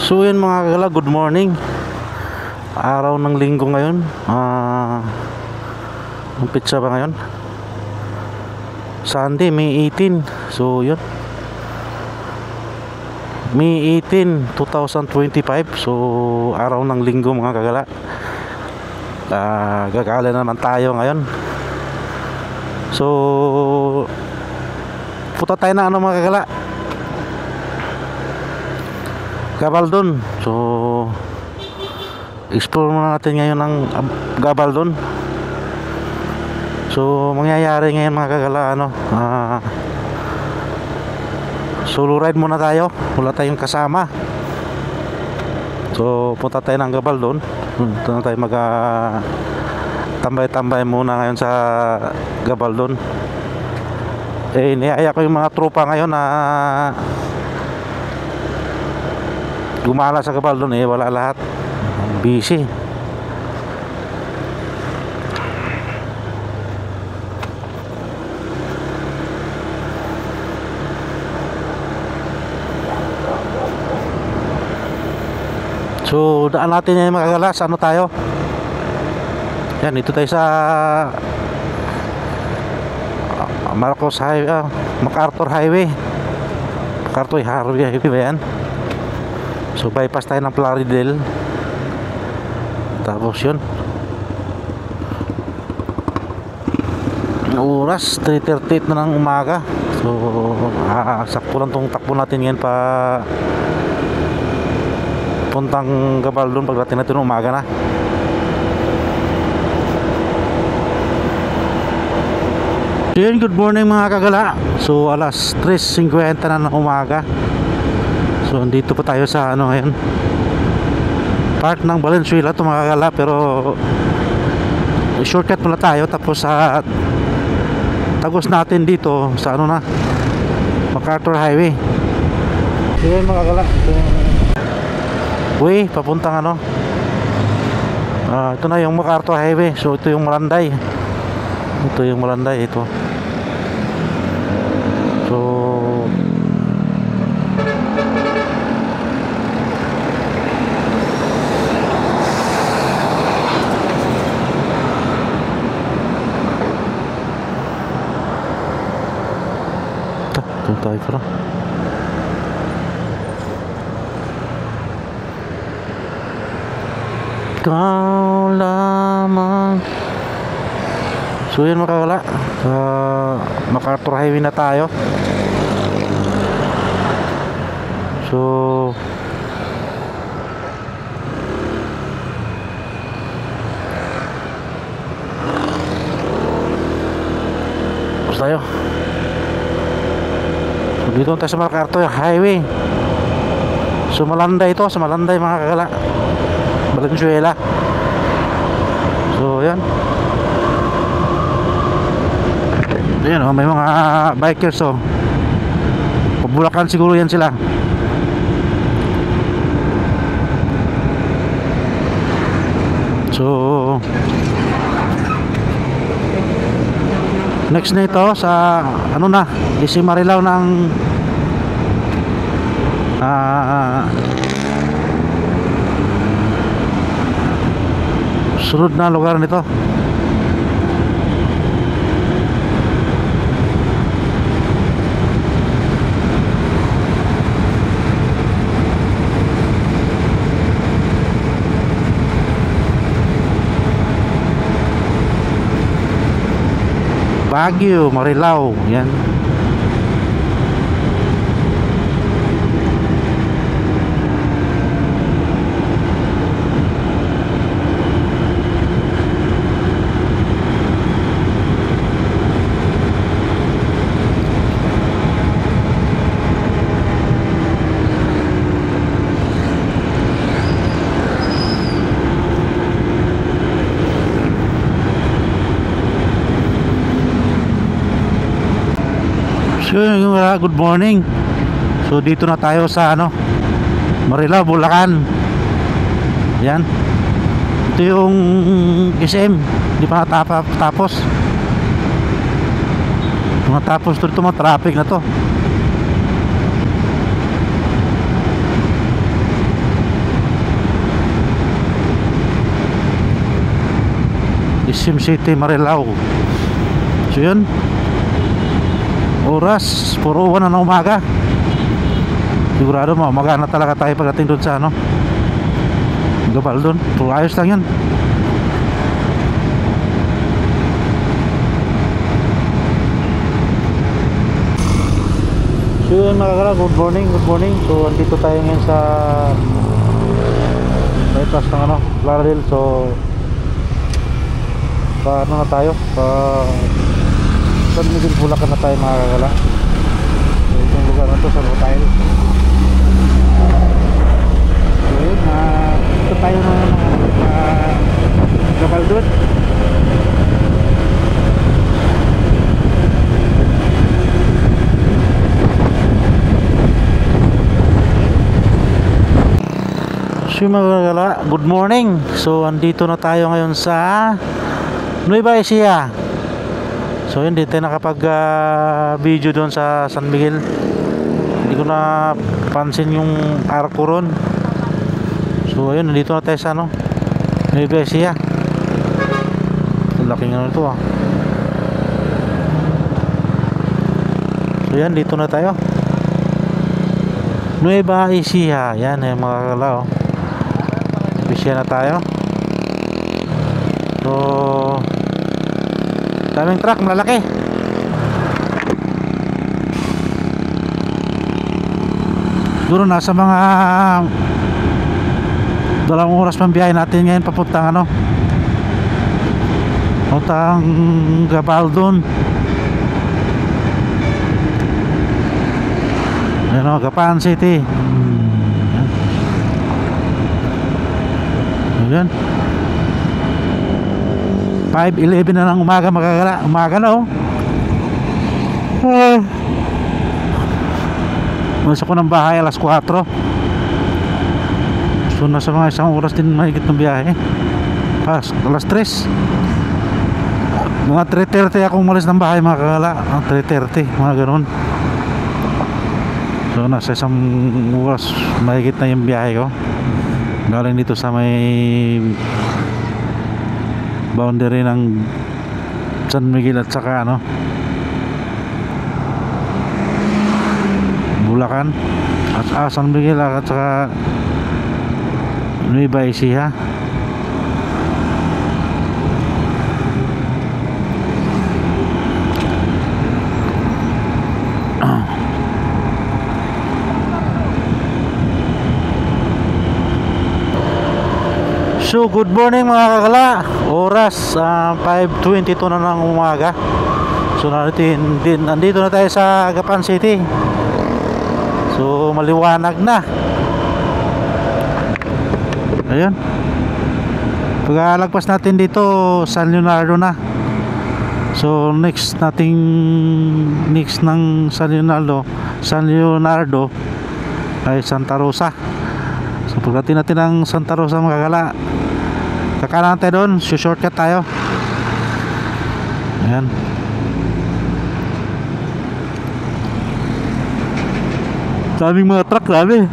So yun mga kagala, good morning. Araw ng linggo ngayon. Ang pitsa ba ngayon? Sunday, May 18. So yun, May 18, 2025. So araw ng linggo mga kagala. Gagala naman tayo ngayon. So punta tayo na mga kagala, Gabaldon. So explore muna natin ngayon ng Gabaldon. So mangyayari ngayon mga kagala, solo ride muna tayo, wala tayong kasama. So punta tayo ng Gabaldon. Punta na tayo tambay-tambay muna ngayon sa Gabaldon. Niaya ko yung mga tropa ngayon na gumala sa Gabaldon. Wala lahat, busy. So daan natin yung mga kagala. Sa tayo? Yan, dito tayo sa Marcos Highway, MacArthur Highway. MacArthur Highway ba yan? So bypass tayo ng Plaridel. Tapos yun, oras 3:38 na ng umaga. So sakto lang tong takbo natin ngayon pa puntang Gabaldon. Pagdating natin umaga na. So yun, good morning mga kagala. So alas 3:50 na ng umaga. So andito pa tayo sa ngayon, part ng Valenzuela ito mga kagala. Pero shortcut muna tayo, tapos sa tagos natin dito sa MacArthur Highway. So yun mga kagala, way papuntang ito na yung MacArthur Highway. So ito yung Malanday. Ito yung Malanday ito. So ito tayo para ikaw lamang. So yun mga kagala, MacArthur Highway na tayo. So tayo. So dito tayo sa MacArthur Highway. So Malanday ito, sa Malanday mga kagala, Valenzuela. So yan. Ayan, may mga bikers. Pabulakan siguro yan sila. So next na ito sa DC Marilao ng sunod na lugar nito. Baguio, Marilao, yan. So good morning. So dito na tayo sa Marilao, Bulacan. Yan. Ito yung SM. Hindi pa natapos. Matapos ito mga traffic na to. Quezon City, Marilao. So yun, oras 4:01 na ng umaga. Sigurado mo magana talaga tayo pagdating doon sa ano, Gabaldon. So ayos lang yun. So yun mga kagala, good morning, good morning. So andito tayo ngayon sa bypass ng ano, Claridel. So pa ano na tayo, pa San Miguel, Bulacan na tayo mga kagala. So itong lugar na to sa hotel. So yun, ito tayo ng Gabaldon. So mga kagala, good morning. So andito na tayo ngayon sa Nueva Ecija. So yun, dito nakapag video doon sa San Miguel. Hindi ko na pansin yung arko ron. So ayun, nandito na tayo sa ano, Nueva Ecija. Laking ano ito ah. So yan, dito na tayo, Nueva Ecija. Yan yung mga kagala oh. Ecija na tayo. So daming truck, malalaki. Siguro nasa mga 2 oras pang biyahe natin ngayon papuntang ano, papuntang Gabaldon. Ayan o, Gapan City. Ayan, 5:11 na ng umaga magagala. Umaga na oh. Umalis ako ng bahay alas 4. So nasa mga 1 oras din mahigit ng biyahe. Alas 3. Mga 3:30 ako umalis ng bahay mga kagala. 3:30, mga ganun. So nasa 1 oras mahigit na yung biyahe ko. Galing dito sa may boundary ng San Miguel at saka ano, Bulacan at San Miguel at saka Nueva Ecija. So good morning mga kagala. Oras 5:22 na ng umaga. So nandito na tayo sa Gapan City. So maliwanag na. Ayun, pagkalagpas natin dito San Leonardo na. So next ng San Leonardo ay Santa Rosa. So pagdating natin ng Santa Rosa mga kagala, kakanan tayo doon, shortcut tayo. Ayan. Daming mga truck, dami.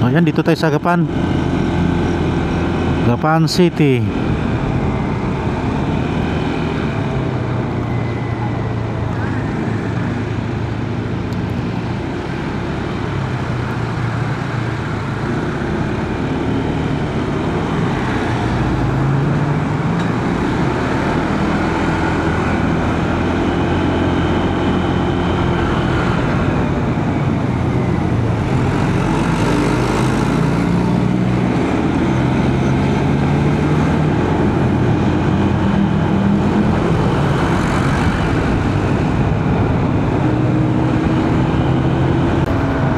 Ayan, dito tayo sa Gapan City.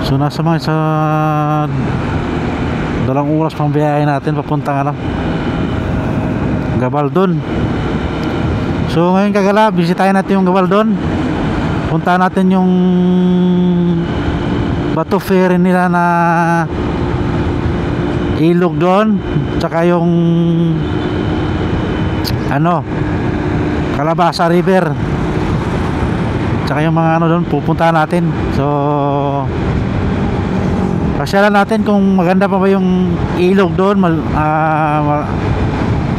So nasa mga sa 2 oras pang biyahe natin papuntang ano, Gabaldon. So ngayon kagala, bisitahin natin yung Gabaldon. Puntahan natin yung Bato Ferry nila na ilog doon, tsaka yung ano, Calabasa River, tsaka yung mga ano doon pupuntahan natin. So pasyalan natin kung maganda pa ba yung ilog doon,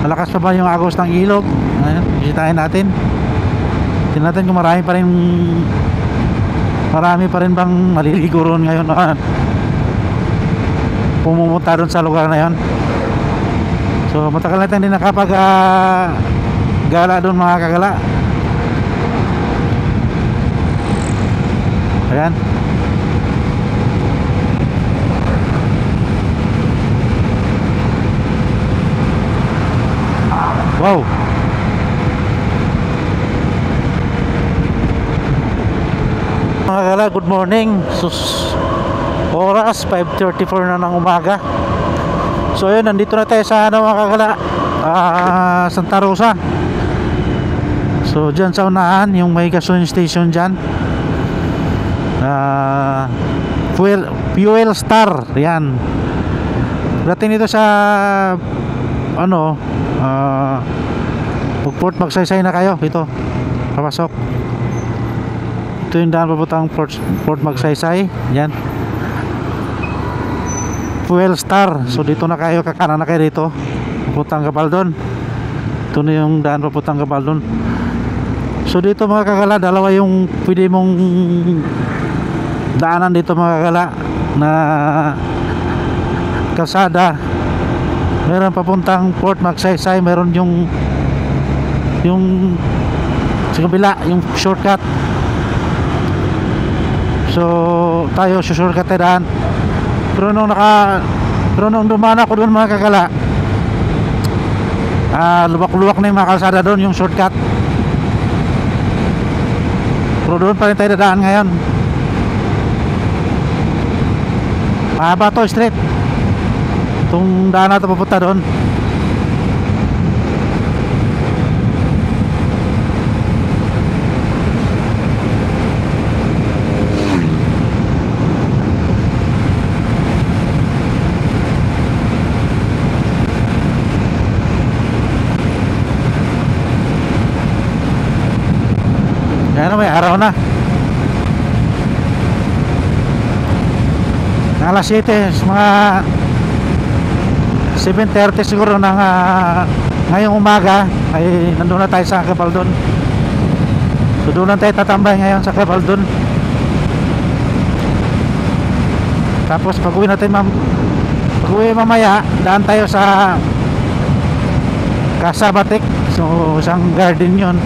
malakas pa ba yung agos ng ilog. Ayan, bisitahin natin. Tingnan natin kung marami pa rin bang maliligo roon ngayon pumunta doon sa lugar na yon. So matagal natin din nakapag gala doon mga kagala. Ayan. Wow. Mga kagala, good morning. Oras 5:34 na ng umaga. So ayun, nandito na tayo sa ano mga kagala, Santa Rosa. So dyan sa unahan, yung may gasoline station dyan, Fuel Star. Yan. Dating dito sa ano, Port Magsaysay na kayo. Ito, papasok. Ito yung daan papuntang Port Magsaysay. Yan, Fuel Star. So dito na kayo, kakanan na kayo dito papuntang Gabaldon. Ito na yung daan papuntang Gabaldon. So dito mga kagala, dalawa yung pwede mong daanan dito mga kagala na kalsada. Meron papuntang Port Magsaysay, meron yung sa kabila, yung shortcut. So tayo sa shortcut na daan. Pero nung dumaan ako doon mga kagala, luwak-luwak na yung mga kalsada doon, yung shortcut. Pero doon pa rin tayo dadaan ngayon. Mahaba to, straight. Itong daan na ito papunta doon. Yan, may araw na. Alas 7, mga 7:30 siguro ng ngayong umaga ay nandun na tayo sa Gabaldon. So doon lang tayo tatambay ngayon sa Gabaldon. Tapos pag-uwi natin mamaya, daan tayo sa Casa Batik. So isang garden yon.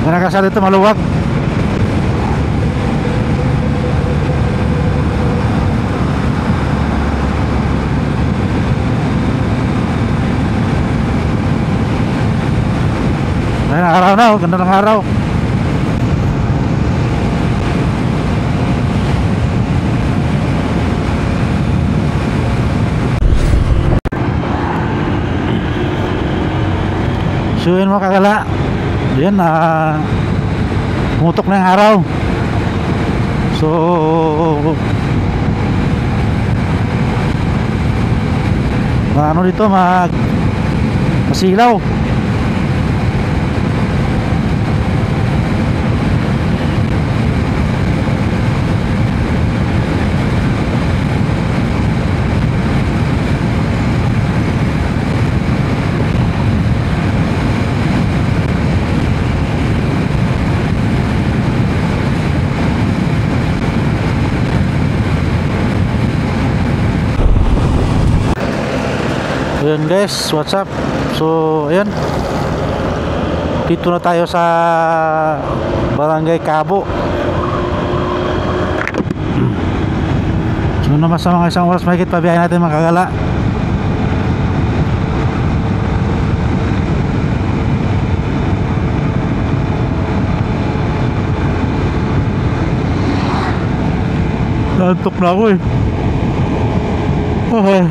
Nakasal dito maluwag. Ayun, araw na, ganda ng araw. So yun mga kagala, yan, pumutok na yung araw. So ano dito, masilaw. Ayan guys, what's up? So ayan, dito na tayo sa Barangay Cabo. So naman sa mga isang oras mahigit pabiyahin natin mga kagala. Nantok na ako eh. Okay.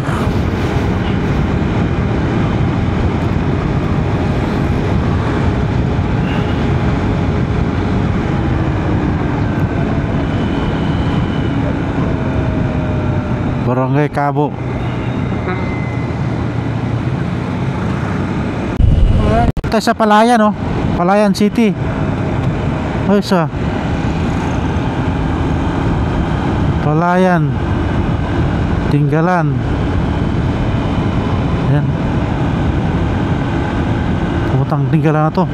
Barangay Cabo. Tayo sa Palayan, oh. Palayan City. Ay, sa Palayan, Tinggalan. Yan. Putang Tinggalan na to.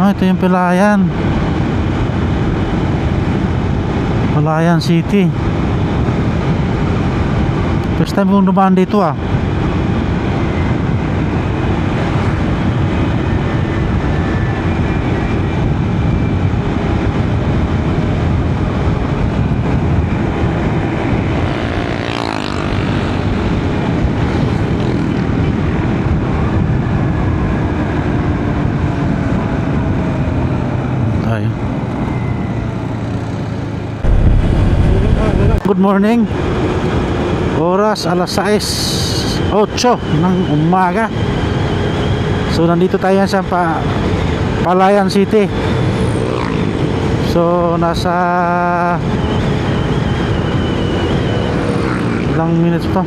Ito yung Palayan. Palayan City. First time kong dumaan dito ah. Good morning. Oras alas 6:08 ng umaga. So nandito tayo sa Palayan City. So nasa ilang minutes pa?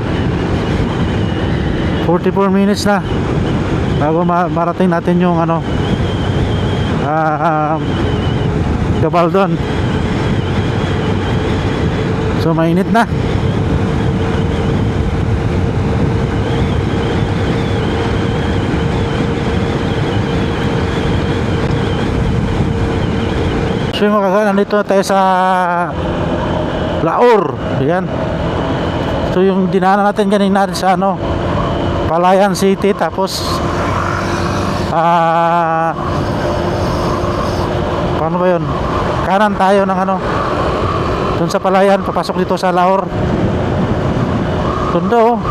44 minutes na bago marating natin yung ano, Gabaldon. So mainit na. So yung mga nandito na tayo sa Laur. Ayan. So yung dinaanan natin kanina sa ano, Palayan City, tapos paano ba yun? Kanan tayo ng ano, doon sa Palayan, papasok dito sa Laur. Ganda oh.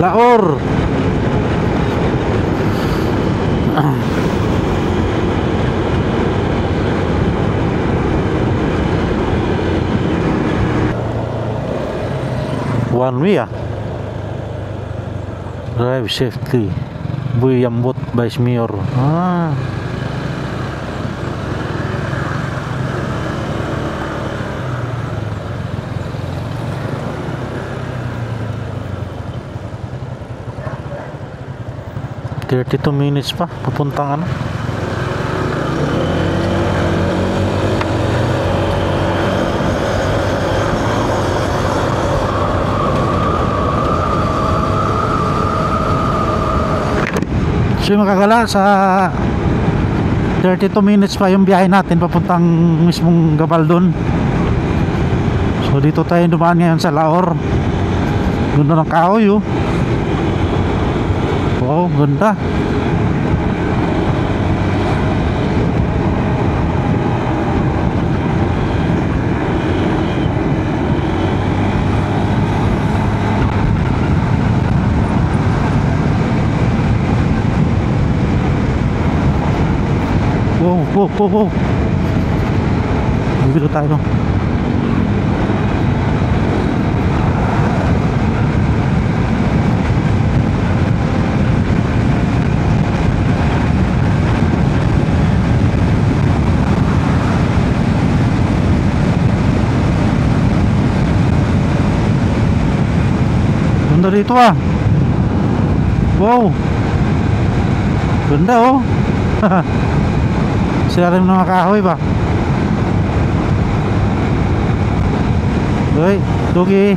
Laur. One way ah. Drive safely. Buy Yambot Vice Mayor. Ah. $32 minutes pa papuntang ano. So yung makakala sa 32 minutes pa yung biyahe natin papuntang mismong Gabaldon. So dito tayo dumaan ngayon sa Laur. Ganda ng kahoy oh. Wow, ganda. Wow. Dito tayo. Ganda dito ah. Wow. Ganda oh. Sila rin mga kahoy ba? Uy, Dugi.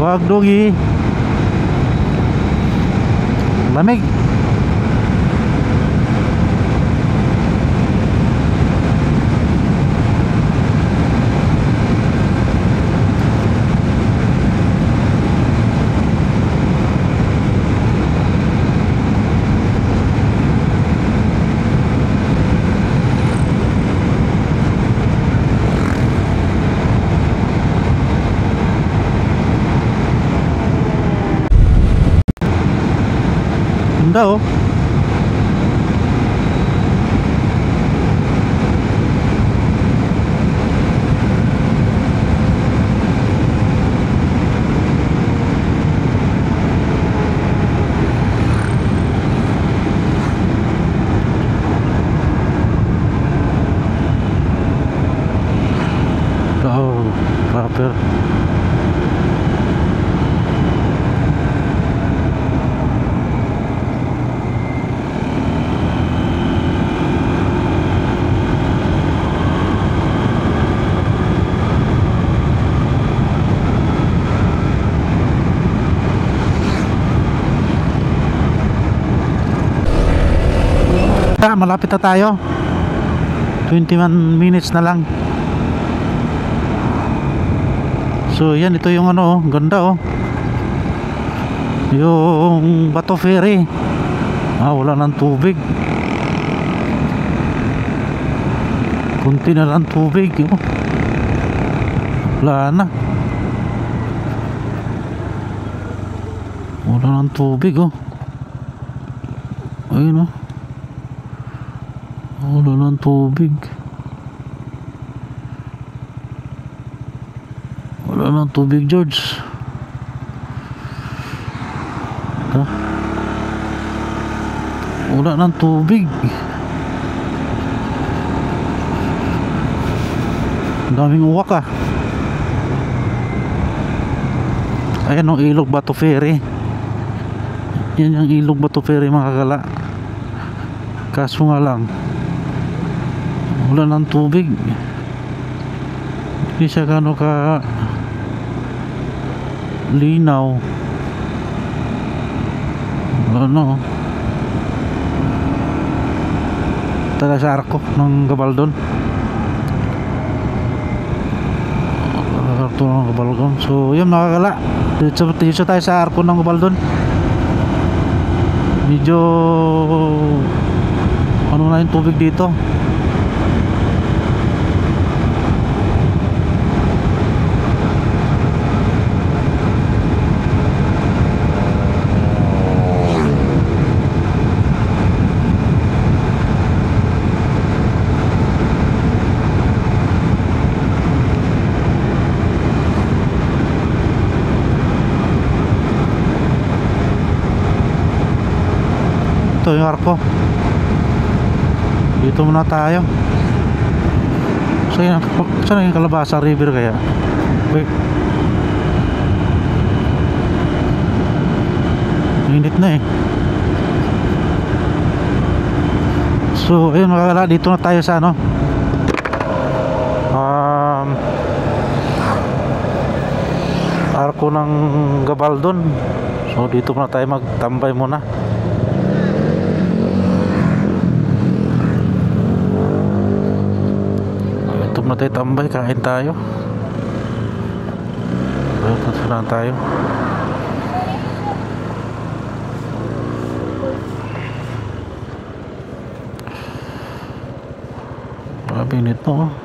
Wag Dugi. Lamig. Ganda oh. Oh, proper. Malapit na tayo. 21 minutes na lang. So yan, ito yung ano oh, ganda oh. Yung Bato Ferry. Wala ng tubig. Kunti na lang tubig oh. Wala na. Wala ng tubig oh. Ayun oh. Wala ng tubig. Wala ng tubig, George. Wala ng tubig. Ang daming uwak ah. Ayan ang Ilog Bato Ferry. Yan yung Ilog Bato Ferry mga kagala. Kaso nga lang wala ng tubig. Hindi siya gano'n ka linaw. Ano tala sa arko ng Gabaldon. Arko ng Gabaldon. So yun mga kagala, dito tayo sa arko ng Gabaldon. Medyo ano na yung tubig dito. Ito yung arko. Dito muna tayo. Saan yung Kalabasa River kaya? Wait. Init na eh. So ayun mga kagala, dito na tayo sa ano, arko ng Gabaldon. So dito muna tayo magtambay muna. Dito muna tayo tambay, kain tayo. Saan tayo? Grabe init no.